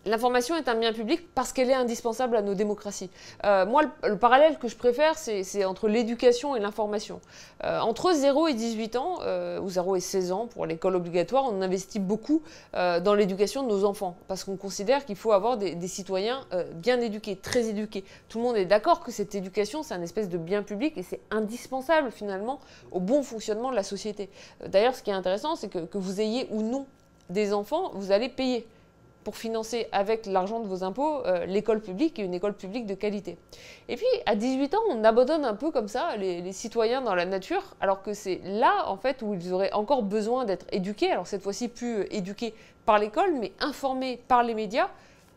L'information est un bien public parce qu'elle est indispensable à nos démocraties. Moi, le parallèle que je préfère, c'est entre l'éducation et l'information. Entre 0 et 18 ans, ou 0 et 16 ans pour l'école obligatoire, on investit beaucoup dans l'éducation de nos enfants parce qu'on considère qu'il faut avoir des citoyens bien éduqués, très éduqués. Tout le monde est d'accord que cette éducation, c'est un espèce de bien public et c'est indispensable finalement au bon fonctionnement de la société. D'ailleurs, ce qui est intéressant, c'est que vous ayez ou non des enfants, vous allez payer pour financer avec l'argent de vos impôts l'école publique et une école publique de qualité. Et puis à 18 ans, on abandonne un peu comme ça les citoyens dans la nature, alors que c'est là en fait où ils auraient encore besoin d'être éduqués, alors cette fois-ci plus éduqués par l'école, mais informés par les médias,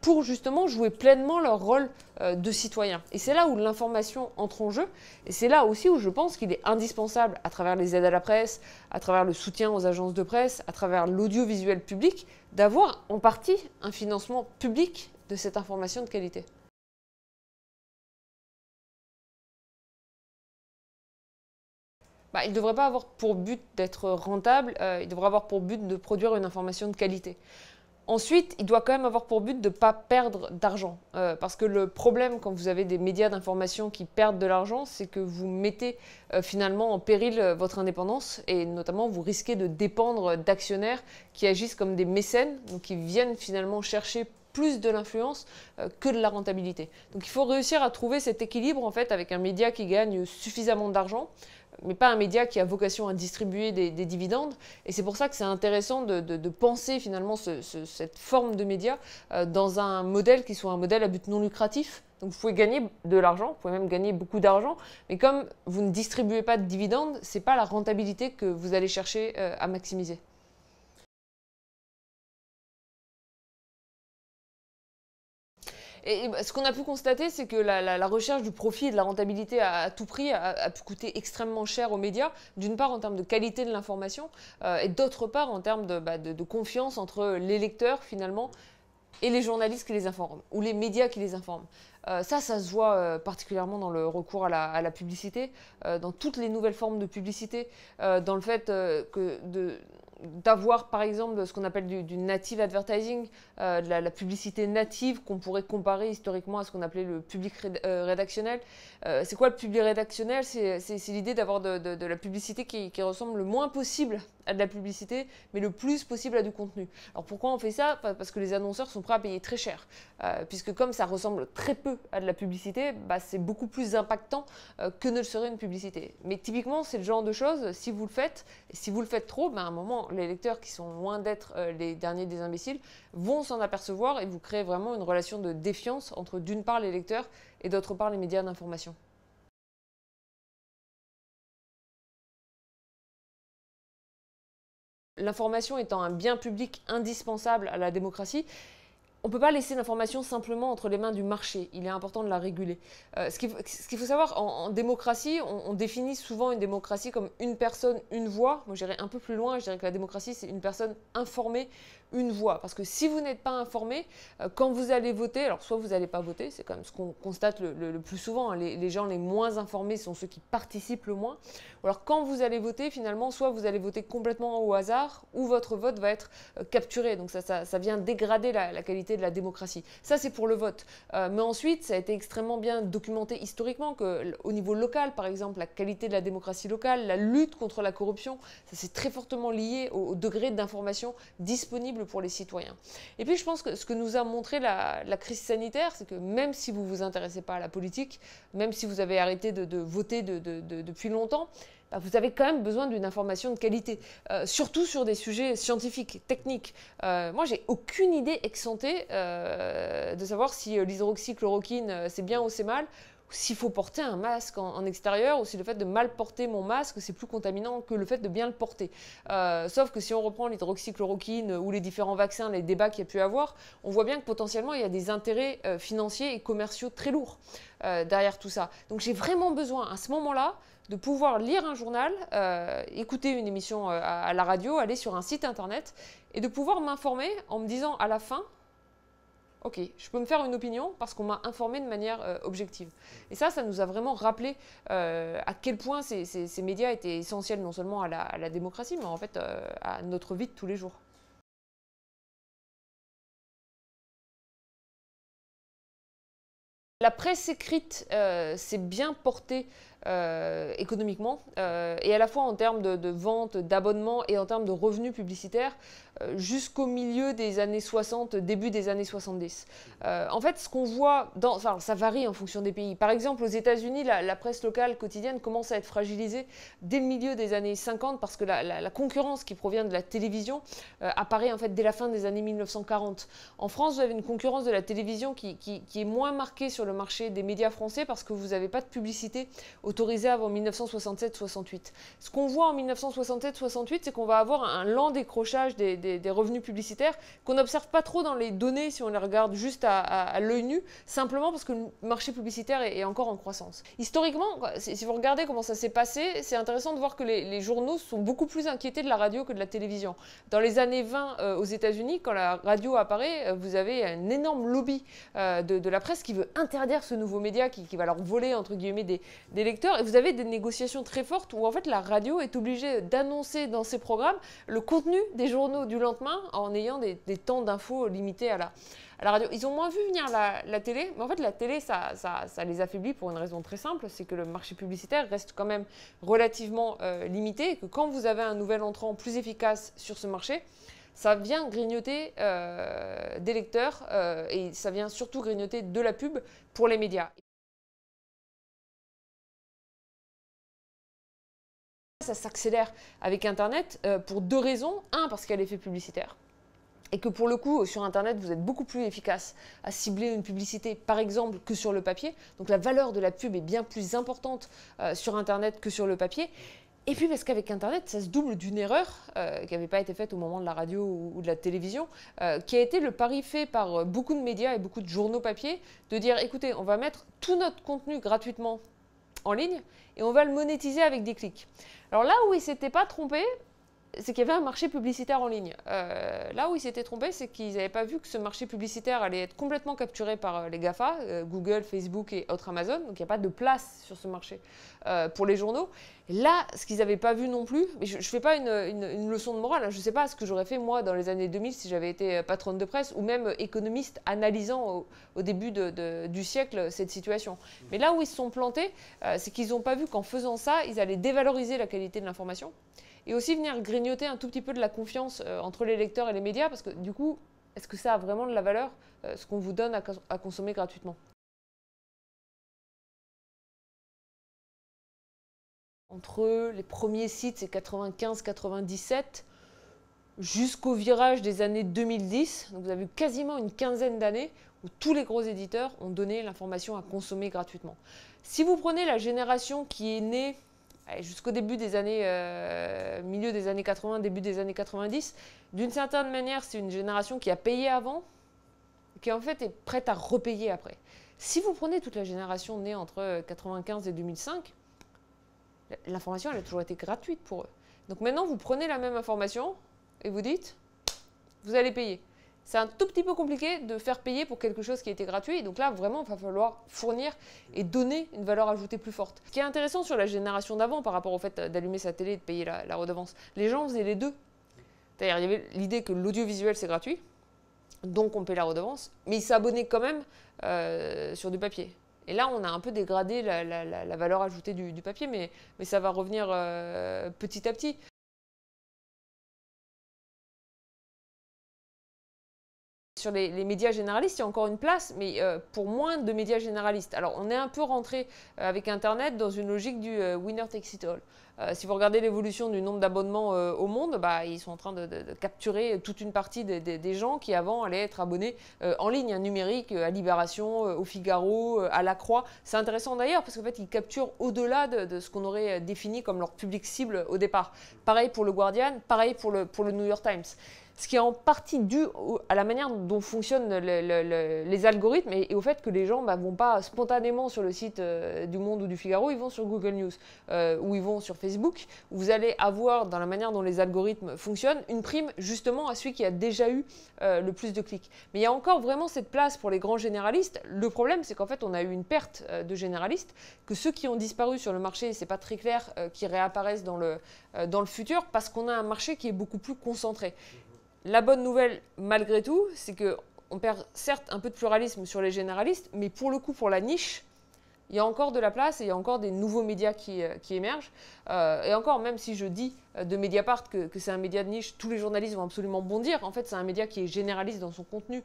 pour justement jouer pleinement leur rôle de citoyen. Et c'est là où l'information entre en jeu, et c'est là aussi où je pense qu'il est indispensable, à travers les aides à la presse, à travers le soutien aux agences de presse, à travers l'audiovisuel public, d'avoir en partie un financement public de cette information de qualité. Il ne devrait pas avoir pour but d'être rentable, il devrait avoir pour but de produire une information de qualité. Ensuite, il doit quand même avoir pour but de ne pas perdre d'argent. Parce que le problème quand vous avez des médias d'information qui perdent de l'argent, c'est que vous mettez finalement en péril votre indépendance et notamment vous risquez de dépendre d'actionnaires qui agissent comme des mécènes, donc qui viennent finalement chercher plus de l'influence que de la rentabilité. Donc il faut réussir à trouver cet équilibre en fait avec un média qui gagne suffisamment d'argent, mais pas un média qui a vocation à distribuer des dividendes. Et c'est pour ça que c'est intéressant de penser finalement cette forme de média dans un modèle qui soit un modèle à but non lucratif. Donc vous pouvez gagner de l'argent, vous pouvez même gagner beaucoup d'argent, mais comme vous ne distribuez pas de dividendes, ce n'est pas la rentabilité que vous allez chercher à maximiser. Et ce qu'on a pu constater, c'est que la recherche du profit et de la rentabilité à tout prix a pu coûter extrêmement cher aux médias, d'une part en termes de qualité de l'information, et d'autre part en termes de confiance entre les lecteurs finalement et les journalistes qui les informent, ou les médias qui les informent. Ça se voit particulièrement dans le recours à la publicité, dans toutes les nouvelles formes de publicité, dans le fait d'avoir par exemple ce qu'on appelle du native advertising, de la publicité native qu'on pourrait comparer historiquement à ce qu'on appelait le public rédactionnel. C'est quoi le public rédactionnel? C'est l'idée d'avoir de la publicité qui ressemble le moins possible à de la publicité, mais le plus possible à du contenu. Alors pourquoi on fait ça? Parce que les annonceurs sont prêts à payer très cher, puisque comme ça ressemble très peu à de la publicité, c'est beaucoup plus impactant que ne le serait une publicité. Mais typiquement, c'est le genre de choses, si vous le faites, et si vous le faites trop, à un moment, les lecteurs qui sont loin d'être les derniers des imbéciles vont s'en apercevoir et vous créez vraiment une relation de défiance entre d'une part les lecteurs et d'autre part les médias d'information. L'information étant un bien public indispensable à la démocratie, on ne peut pas laisser l'information simplement entre les mains du marché. Il est important de la réguler. Ce qu'il faut savoir, en démocratie, on définit souvent une démocratie comme une personne, une voix. Moi, j'irais un peu plus loin. Je dirais que la démocratie, c'est une personne informée, une voix. Parce que si vous n'êtes pas informé, quand vous allez voter, alors soit vous n'allez pas voter, c'est quand même ce qu'on constate le plus souvent. Hein, les gens les moins informés sont ceux qui participent le moins. Ou alors quand vous allez voter, finalement, soit vous allez voter complètement au hasard, ou votre vote va être capturé. Donc ça vient dégrader la qualité de la démocratie. Ça, c'est pour le vote. Mais ensuite, ça a été extrêmement bien documenté historiquement qu'au niveau local, par exemple, la qualité de la démocratie locale, la lutte contre la corruption, ça c'est très fortement lié au degré d'information disponible pour les citoyens. Et puis, je pense que ce que nous a montré la crise sanitaire, c'est que même si vous ne vous intéressez pas à la politique, même si vous avez arrêté de voter depuis longtemps, vous avez quand même besoin d'une information de qualité, surtout sur des sujets scientifiques, techniques. Moi, j'ai aucune idée ex-ante de savoir si l'hydroxychloroquine, c'est bien ou c'est mal, ou s'il faut porter un masque en extérieur, ou si le fait de mal porter mon masque, c'est plus contaminant que le fait de bien le porter. Sauf que si on reprend l'hydroxychloroquine ou les différents vaccins, les débats qu'il y a pu avoir, on voit bien que potentiellement, il y a des intérêts financiers et commerciaux très lourds derrière tout ça. Donc j'ai vraiment besoin, à ce moment-là, de pouvoir lire un journal, écouter une émission à la radio, aller sur un site internet et de pouvoir m'informer en me disant à la fin, ok, je peux me faire une opinion parce qu'on m'a informé de manière objective. Et ça nous a vraiment rappelé à quel point ces médias étaient essentiels non seulement à la démocratie, mais en fait à notre vie de tous les jours. La presse écrite s'est bien portée économiquement, et à la fois en termes de ventes, d'abonnements et en termes de revenus publicitaires, jusqu'au milieu des années 60, début des années 70. En fait, ce qu'on voit, enfin, ça varie en fonction des pays. Par exemple, aux États-Unis, la presse locale quotidienne commence à être fragilisée dès le milieu des années 50 parce que la concurrence qui provient de la télévision apparaît en fait dès la fin des années 1940. En France, vous avez une concurrence de la télévision qui est moins marquée sur le marché des médias français parce que vous n'avez pas de publicité autorisée avant 1967-68. Ce qu'on voit en 1967-68, c'est qu'on va avoir un lent décrochage des revenus publicitaires qu'on n'observe pas trop dans les données si on les regarde juste à l'œil nu, simplement parce que le marché publicitaire est encore en croissance. Historiquement, si vous regardez comment ça s'est passé, c'est intéressant de voir que les journaux sont beaucoup plus inquiétés de la radio que de la télévision. Dans les années 20 aux États-Unis, quand la radio apparaît, vous avez un énorme lobby de la presse qui veut interdire ce nouveau média qui va leur voler entre guillemets des lecteurs, et vous avez des négociations très fortes où en fait la radio est obligée d'annoncer dans ses programmes le contenu des journaux du lendemain en ayant des temps d'infos limités à la radio. Ils ont moins vu venir la télé, mais en fait la télé ça les affaiblit pour une raison très simple, c'est que le marché publicitaire reste quand même relativement limité, et que quand vous avez un nouvel entrant plus efficace sur ce marché, ça vient grignoter des lecteurs et ça vient surtout grignoter de la pub pour les médias. Ça s'accélère avec Internet pour deux raisons. Un, parce qu'il y a l'effet publicitaire. Et que pour le coup, sur Internet, vous êtes beaucoup plus efficace à cibler une publicité, par exemple, que sur le papier. Donc la valeur de la pub est bien plus importante sur Internet que sur le papier. Et puis parce qu'avec Internet, ça se double d'une erreur qui n'avait pas été faite au moment de la radio ou de la télévision, qui a été le pari fait par beaucoup de médias et beaucoup de journaux papier, de dire, écoutez, on va mettre tout notre contenu gratuitement en ligne et on va le monétiser avec des clics. Alors là où ils ne s'étaient pas trompés, c'est qu'il y avait un marché publicitaire en ligne. Là où ils s'étaient trompés, c'est qu'ils n'avaient pas vu que ce marché publicitaire allait être complètement capturé par les GAFA, Google, Facebook et autres Amazon. Donc il n'y a pas de place sur ce marché pour les journaux. Et là, ce qu'ils n'avaient pas vu non plus, mais je ne fais pas une leçon de morale, hein, je ne sais pas ce que j'aurais fait moi dans les années 2000 si j'avais été patronne de presse ou même économiste analysant au début du siècle cette situation. Mais là où ils se sont plantés, c'est qu'ils n'ont pas vu qu'en faisant ça, ils allaient dévaloriser la qualité de l'information. Et aussi venir grignoter un tout petit peu de la confiance entre les lecteurs et les médias, parce que du coup, est-ce que ça a vraiment de la valeur, ce qu'on vous donne à consommer gratuitement? Entre les premiers sites, c'est 95-97, jusqu'au virage des années 2010, donc vous avez eu quasiment une quinzaine d'années où tous les gros éditeurs ont donné l'information à consommer gratuitement. Si vous prenez la génération qui est née jusqu'au début des années, milieu des années 80, début des années 90, d'une certaine manière, c'est une génération qui a payé avant, qui en fait est prête à repayer après. Si vous prenez toute la génération née entre 95 et 2005, l'information elle a toujours été gratuite pour eux. Donc maintenant, vous prenez la même information et vous dites, vous allez payer. C'est un tout petit peu compliqué de faire payer pour quelque chose qui était gratuit. Donc là, vraiment, il va falloir fournir et donner une valeur ajoutée plus forte. Ce qui est intéressant sur la génération d'avant par rapport au fait d'allumer sa télé et de payer la redevance, les gens faisaient les deux. C'est-à-dire, il y avait l'idée que l'audiovisuel, c'est gratuit, donc on paie la redevance, mais ils s'abonnaient quand même sur du papier. Et là, on a un peu dégradé la valeur ajoutée du papier, mais ça va revenir petit à petit. Sur les médias généralistes, il y a encore une place, mais pour moins de médias généralistes. Alors, on est un peu rentré avec Internet dans une logique du winner takes it all. Si vous regardez l'évolution du nombre d'abonnements au monde, ils sont en train de capturer toute une partie des gens qui avant allaient être abonnés en ligne, numérique, à Libération, au Figaro, à La Croix. C'est intéressant d'ailleurs parce qu'en fait, ils capturent au-delà de ce qu'on aurait défini comme leur public cible au départ. Pareil pour le Guardian, pareil pour le New York Times. Ce qui est en partie dû à la manière dont fonctionnent les algorithmes et au fait que les gens ne vont pas spontanément sur le site du Monde ou du Figaro, ils vont sur Google News ou ils vont sur Facebook, où vous allez avoir, dans la manière dont les algorithmes fonctionnent, une prime justement à celui qui a déjà eu le plus de clics. Mais il y a encore vraiment cette place pour les grands généralistes. Le problème, c'est qu'en fait, on a eu une perte de généralistes, que ceux qui ont disparu sur le marché, c'est pas très clair qu'ils réapparaissent dans le futur, parce qu'on a un marché qui est beaucoup plus concentré. La bonne nouvelle, malgré tout, c'est que on perd certes un peu de pluralisme sur les généralistes, mais pour le coup, pour la niche, il y a encore de la place et il y a encore des nouveaux médias qui émergent. Et encore, même si je dis de Mediapart que c'est un média de niche, tous les journalistes vont absolument bondir. En fait, c'est un média qui est généraliste dans son contenu.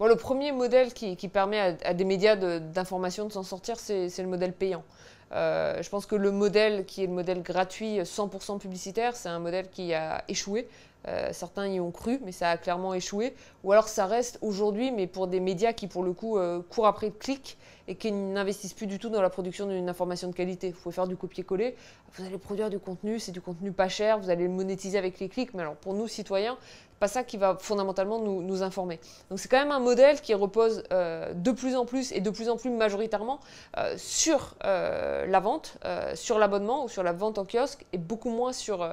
Bon, le premier modèle qui permet à des médias d'information de s'en sortir, c'est le modèle payant. Je pense que le modèle qui est le modèle gratuit 100% publicitaire, c'est un modèle qui a échoué. Certains y ont cru, mais ça a clairement échoué. Ou alors ça reste aujourd'hui, mais pour des médias qui, pour le coup, courent après le clic et qui n'investissent plus du tout dans la production d'une information de qualité. Vous pouvez faire du copier-coller, vous allez produire du contenu, c'est du contenu pas cher, vous allez le monétiser avec les clics, mais alors pour nous, citoyens, c'est pas ça qui va fondamentalement nous informer. Donc c'est quand même un modèle qui repose de plus en plus et de plus en plus majoritairement sur la vente, sur l'abonnement ou sur la vente en kiosque et beaucoup moins sur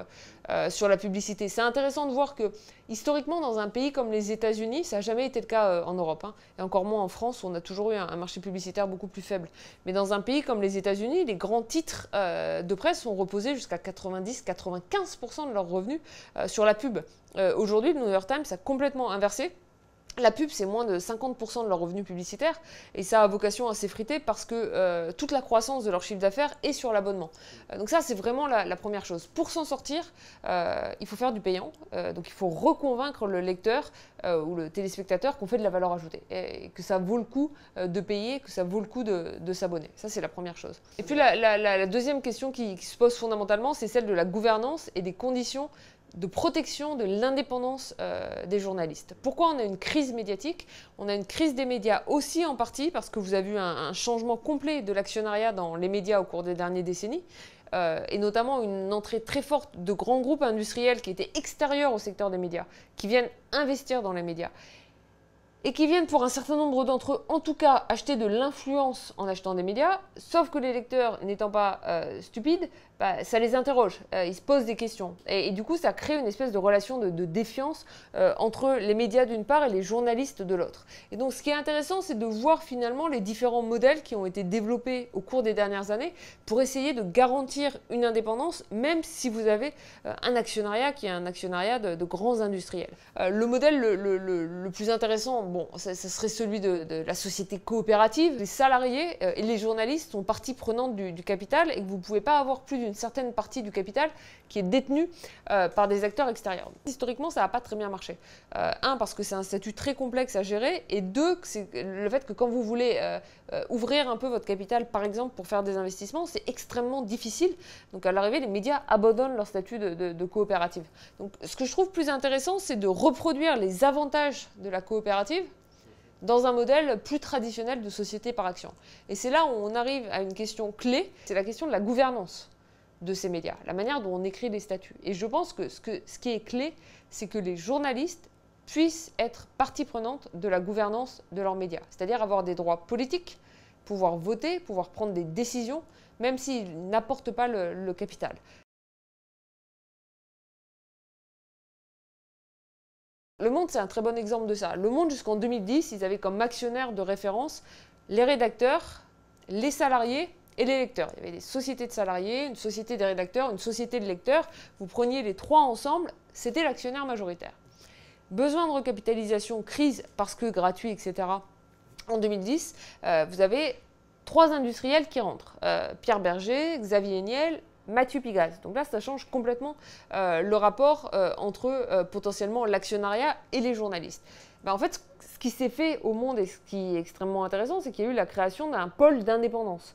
la publicité. C'est intéressant de voir que historiquement, dans un pays comme les États-Unis, ça n'a jamais été le cas en Europe, hein, et encore moins en France, où on a toujours eu un marché publicitaire beaucoup plus faible. Mais dans un pays comme les États-Unis, les grands titres de presse sont reposés jusqu'à 90-95% de leurs revenus sur la pub. Aujourd'hui, le New York Times a complètement inversé. La pub, c'est moins de 50% de leurs revenus publicitaires et ça a vocation à s'effriter parce que toute la croissance de leur chiffre d'affaires est sur l'abonnement. Donc ça, c'est vraiment la première chose. Pour s'en sortir, il faut faire du payant. Donc il faut reconvaincre le lecteur ou le téléspectateur qu'on fait de la valeur ajoutée et que ça vaut le coup de payer, que ça vaut le coup de s'abonner. Ça, c'est la première chose. Et puis la deuxième question qui se pose fondamentalement, c'est celle de la gouvernance et des conditions de protection de l'indépendance des journalistes. Pourquoi on a une crise médiatique? On a une crise des médias aussi en partie parce que vous avez eu un changement complet de l'actionnariat dans les médias au cours des dernières décennies et notamment une entrée très forte de grands groupes industriels qui étaient extérieurs au secteur des médias, qui viennent investir dans les médias et qui viennent pour un certain nombre d'entre eux, en tout cas, acheter de l'influence en achetant des médias, sauf que les lecteurs, n'étant pas stupides, bah, ça les interroge, ils se posent des questions. Et du coup, ça crée une espèce de relation de défiance entre les médias d'une part et les journalistes de l'autre. Et donc, ce qui est intéressant, c'est de voir finalement les différents modèles qui ont été développés au cours des dernières années pour essayer de garantir une indépendance, même si vous avez un actionnariat qui est un actionnariat de grands industriels. Le modèle le plus intéressant, bon, ça serait celui de la société coopérative. Les salariés et les journalistes sont partie prenante du capital et que vous ne pouvez pas avoir plus d'une certaine partie du capital qui est détenue par des acteurs extérieurs. Historiquement, ça n'a pas très bien marché. Un, parce que c'est un statut très complexe à gérer, et deux, c'est le fait que quand vous voulez ouvrir un peu votre capital, par exemple, pour faire des investissements, c'est extrêmement difficile. Donc à l'arrivée, les médias abandonnent leur statut de coopérative. Donc ce que je trouve plus intéressant, c'est de reproduire les avantages de la coopérative dans un modèle plus traditionnel de société par action. Et c'est là où on arrive à une question clé, c'est la question de la gouvernance de ces médias, la manière dont on écrit les statuts. Et je pense que ce qui est clé, c'est que les journalistes puissent être partie prenante de la gouvernance de leurs médias, c'est-à-dire avoir des droits politiques, pouvoir voter, pouvoir prendre des décisions, même s'ils n'apportent pas le capital. Le Monde, c'est un très bon exemple de ça. Le Monde, jusqu'en 2010, ils avaient comme actionnaires de référence les rédacteurs, les salariés et les lecteurs. Il y avait des sociétés de salariés, une société des rédacteurs, une société de lecteurs. Vous preniez les trois ensemble, c'était l'actionnaire majoritaire. Besoin de recapitalisation, crise parce que gratuit, etc. En 2010, vous avez trois industriels qui rentrent. Pierre Berger, Xavier Niel, Mathieu Pigalle. Donc là, ça change complètement le rapport entre potentiellement l'actionnariat et les journalistes. Ben, en fait, ce qui s'est fait au Monde et ce qui est extrêmement intéressant, c'est qu'il y a eu la création d'un pôle d'indépendance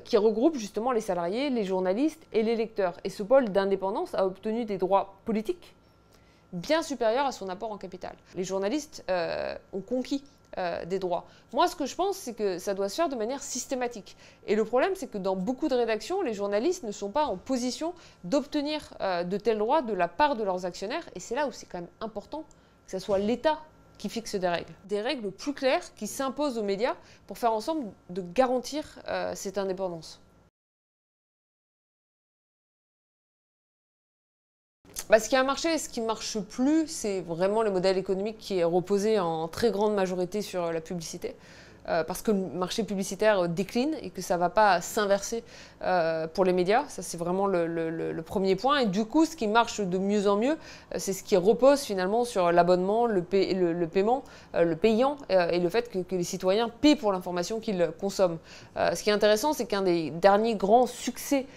qui regroupe justement les salariés, les journalistes et les lecteurs. Et ce pôle d'indépendance a obtenu des droits politiques bien supérieurs à son apport en capital. Les journalistes ont conquis des droits. Moi, ce que je pense, c'est que ça doit se faire de manière systématique. Et le problème, c'est que dans beaucoup de rédactions, les journalistes ne sont pas en position d'obtenir de tels droits de la part de leurs actionnaires. Et c'est là où c'est quand même important que ce soit l'État qui fixe des règles plus claires qui s'imposent aux médias pour faire en sorte de garantir cette indépendance. Bah, ce qui a marché et ce qui ne marche plus, c'est vraiment le modèle économique qui est reposé en très grande majorité sur la publicité. parce que le marché publicitaire décline et que ça ne va pas s'inverser pour les médias. Ça, c'est vraiment le premier point. Et du coup, ce qui marche de mieux en mieux, c'est ce qui repose finalement sur l'abonnement, le paiement, le payant et le fait que les citoyens paient pour l'information qu'ils consomment. Ce qui est intéressant, c'est qu'un des derniers grands succès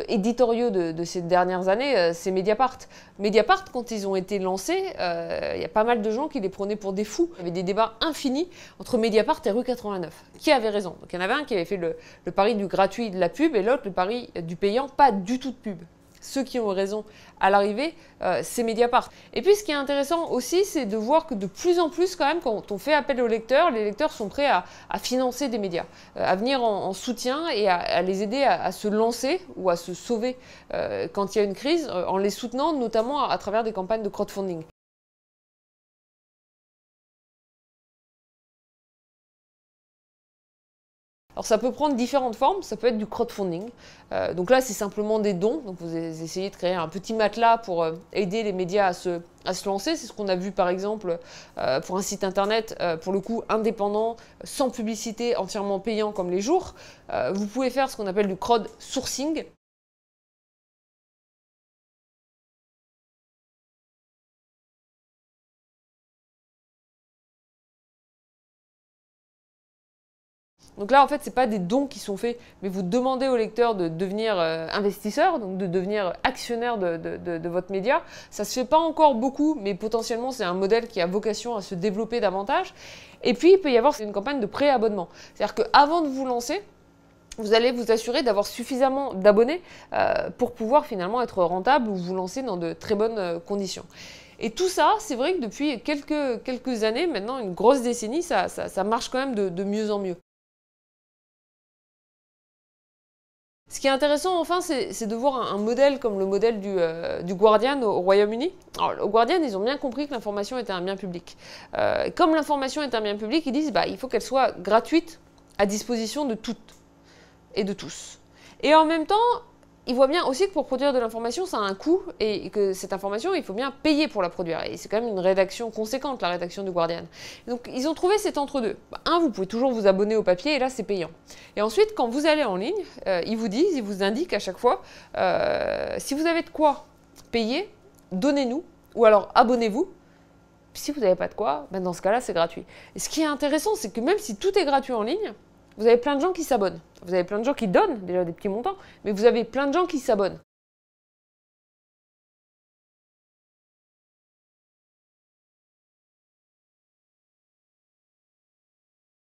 éditoriaux de ces dernières années, c'est Mediapart. Mediapart, quand ils ont été lancés, il y a pas mal de gens qui les prenaient pour des fous. Il y avait des débats infinis entre Mediapart et Rue 89. Qui avait raison? Donc il y en avait un qui avait fait le pari du gratuit de la pub et l'autre le pari du payant, pas du tout de pub. Ceux qui ont raison à l'arrivée, c'est Mediapart. Et puis ce qui est intéressant aussi, c'est de voir que de plus en plus, quand même, quand on fait appel aux lecteurs, les lecteurs sont prêts à financer des médias, à venir en soutien et à les aider à se lancer ou à se sauver quand il y a une crise, en les soutenant notamment à travers des campagnes de crowdfunding. Alors ça peut prendre différentes formes, ça peut être du crowdfunding. Donc là, c'est simplement des dons. Donc vous essayez de créer un petit matelas pour aider les médias à se lancer. C'est ce qu'on a vu par exemple pour un site internet, pour le coup indépendant, sans publicité, entièrement payant comme les jours. Vous pouvez faire ce qu'on appelle du crowdsourcing. Donc là, en fait, ce n'est pas des dons qui sont faits, mais vous demandez au lecteur de devenir investisseur, donc de devenir actionnaire de votre média. Ça ne se fait pas encore beaucoup, mais potentiellement, c'est un modèle qui a vocation à se développer davantage. Et puis, il peut y avoir une campagne de pré-abonnement. C'est-à-dire qu'avant de vous lancer, vous allez vous assurer d'avoir suffisamment d'abonnés pour pouvoir finalement être rentable ou vous lancer dans de très bonnes conditions. Et tout ça, c'est vrai que depuis quelques années, maintenant une grosse décennie, ça marche quand même de mieux en mieux. Ce qui est intéressant, enfin, c'est de voir un modèle comme le modèle du Guardian au Royaume-Uni. Alors, au Guardian, ils ont bien compris que l'information était un bien public. Comme l'information est un bien public, ils disent il faut qu'elle soit gratuite, à disposition de toutes et de tous. Et en même temps, ils voient bien aussi que pour produire de l'information, ça a un coût et que cette information, il faut bien payer pour la produire. Et c'est quand même une rédaction conséquente, la rédaction du Guardian. Donc, ils ont trouvé cet entre-deux. Vous pouvez toujours vous abonner au papier et là, c'est payant. Et ensuite, quand vous allez en ligne, ils vous indiquent à chaque fois, si vous avez de quoi payer, donnez-nous ou alors abonnez-vous. Si vous n'avez pas de quoi, dans ce cas-là, c'est gratuit. Et ce qui est intéressant, c'est que même si tout est gratuit en ligne, vous avez plein de gens qui s'abonnent. Vous avez plein de gens qui donnent déjà des petits montants, mais vous avez plein de gens qui s'abonnent.